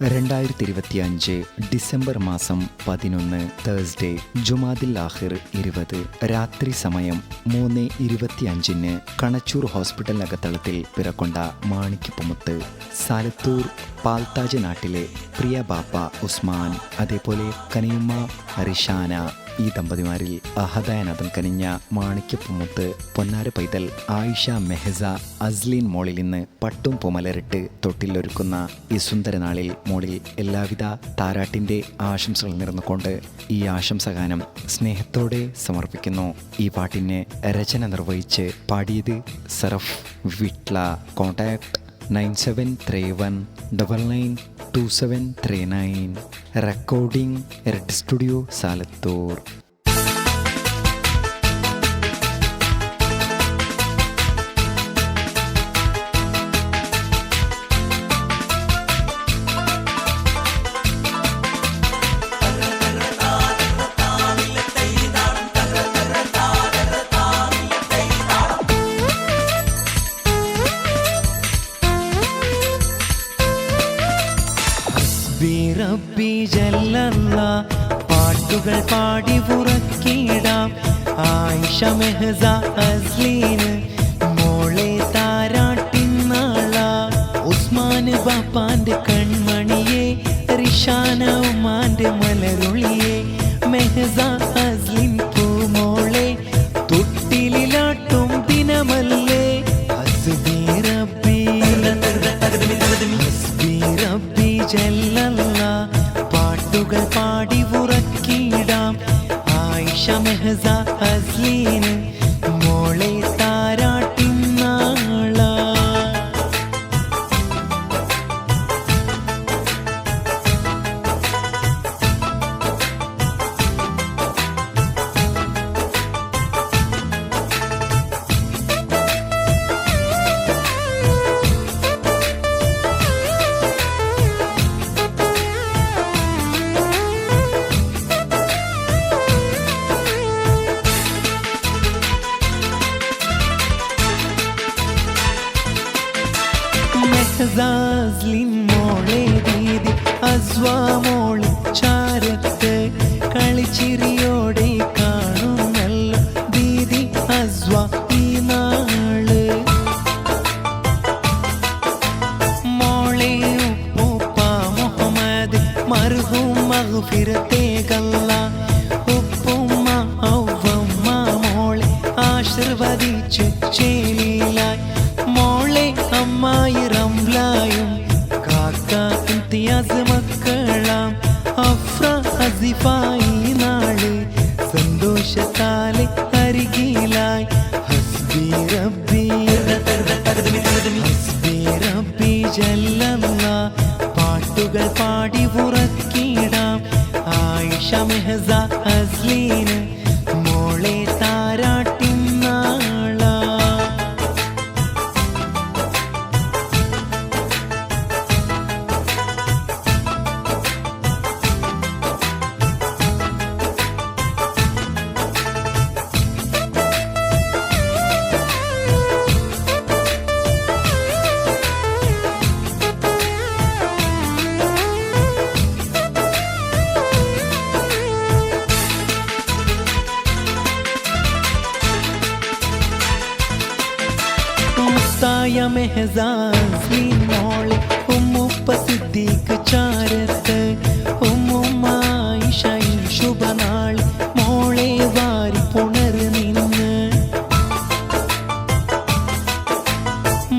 2025 December മാസം 11 Thursday, ജുമാദിൽ ആഖിർ 20 രാത്രി സമയം 3:25 കണച്ചൂർ ഹോസ്പിറ്റലിനകത്തളത്തിൽ പിറക്കൊണ്ട മാണിക്യപ്പുമുത്ത് സാലത്തൂർ പാൽത്താജ് നാട്ടിലെ പ്രിയ ബാപ്പ ഉസ്മാൻ, അതേപോലെ കനിയുമ്മ റിഷാന, ഈ ദമ്പതിമാരിൽ അഹദായനാഥം കനിഞ്ഞ മാണിക്യപ്പുമുത്ത് പൊന്നാര പൈതൽ ആയിഷ മെഹസ അസ്ലീൻ മോളിൽ നിന്ന് പട്ടും പൊമലരിട്ട് തൊട്ടിലൊരുക്കുന്ന ഈ സുന്ദരനാളിൽ മോളിൽ എല്ലാവിധ താരാട്ടിൻ്റെ ആശംസകൾ നേർന്നുകൊണ്ട് ഈ ആശംസഗാനം സ്നേഹത്തോടെ സമർപ്പിക്കുന്നു. ഈ പാട്ടിന് രചന നിർവഹിച്ച് പാടിയത് Saraf Vitla. Contact 9731992739. Recording red studio Salathur. റബ്ബി ജല്ലല്ല പാട്ടുകൾ പാടി ഉറക്കിടാം. ആയിഷ മെഹസ അസ്ലീന് മോളെ താരാട്ടിന്നാള. ഉസ്മാൻ ബാപ്പാന്റെ കൺമണിയെ, റിഷാന ഉമ്മാന്റെ മലരുളിയെ. മെഹസ അസ്ലീൻ പൂമോളെ തൊട്ടിലാട്ടും ദിനമല്ലേ. ഹസ്ബി റബ്ബി റബ്ബി ജല്ലല്ല പാട്ടുകൾ പാടി ഉറക്കിടാം. ആയിഷ മെഹസ അസ്ലീന് മോളെ താരാട്ടിന്നാള. അസ്ലിൻ മോളെ ദീദി അസ്വാ മോള് ചാരത്ത് കളിച്ചിരിയോടെ കാണുന്നല്ലോ ദീദി അസ്വാ ഈ നാള്. മോളെ ഉപ്പ മുഹമ്മദ് മർഹൂം മഗ്ഫിറത്തേകല്ല. ഉപ്പുമ്മ ഔവമ്മ മോളെ ആശീർവദിച്ചു ചേലിലായി. മോളെ അമ്മായി റംലായും കാക്ക ഇംതിയാസ് മക്കളാം. അഫ്ര ഹസിഫായി നാള് സന്തോഷത്താലെ അരികിലായി. ഹസ്ബി റബ്ബി ഹസ്ബി റബ്ബി ജല്ലല്ല പാട്ടുകൾ പാടി ഉറക്കിടാം. ആയിഷ മെഹസ അസ്ലീന് മോളെ താരാട്ടിന്നാള. മുസ്തായ മെഹസ അസ്ലീൻ മോളെ ഉമ്മുപ്പ സിദ്ദീഖ് ചാരത്ത്. ഉമ്മുമ്മ ആയിഷയിൽ ശുഭനാൾ മോളെ വാരി പുണര് നിന്ന്.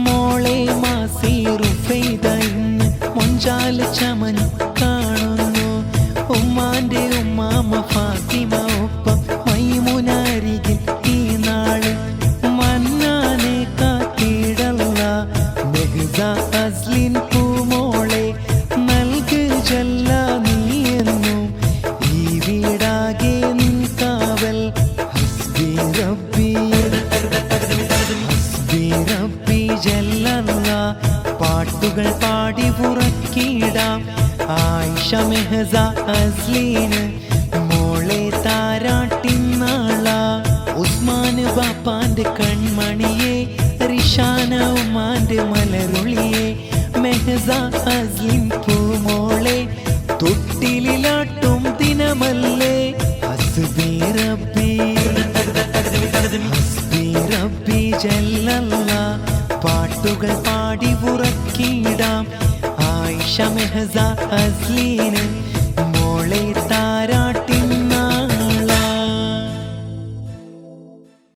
മോളെ മാസീറു ഫെയ്ത ഇന്ന് മൊഞ്ചാല് ചമൻ കാണുന്നു. ഉമ്മാന്റെ ഉമ്മാമ ഫാത്തിമ ഒപ്പം മൈമുനരികിൽ ഈ നാള്. മന്നാനെ കാത്തിടല്ല മെഹസ അസ്ലീൻ പൂമോളെ നൽക് ജല്ല നീ എന്നും ഈ വീടാകെ നിൻ കാവൽ. ഹസ്ബി റബ്ബി ഹസ്ബി റബ്ബി ജല്ലല്ല പാട്ടുകൾ പാടി ഉറക്കിടാം. ആയിഷ മെഹസ അസ്ലീന് മോളെ താരാട്ടിന്നാള. ഉസ്മാൻ ബാപ്പാന്റെ കൺമണിയെ, റിഷാന ഉമ്മാന്റെ മലരുളിയെ. മെഹസ അസ്ലിൻ പൂമോളെ സ്വന്തമല്ലേ ഹസ്ബി റബ്ബി ഹസ്ബി റബ്ബി ജല്ലല്ലാ പാട്ടുകൾ പാടി ഉറക്കിടാം ആയിഷ മെഹസ അസ്ലീന്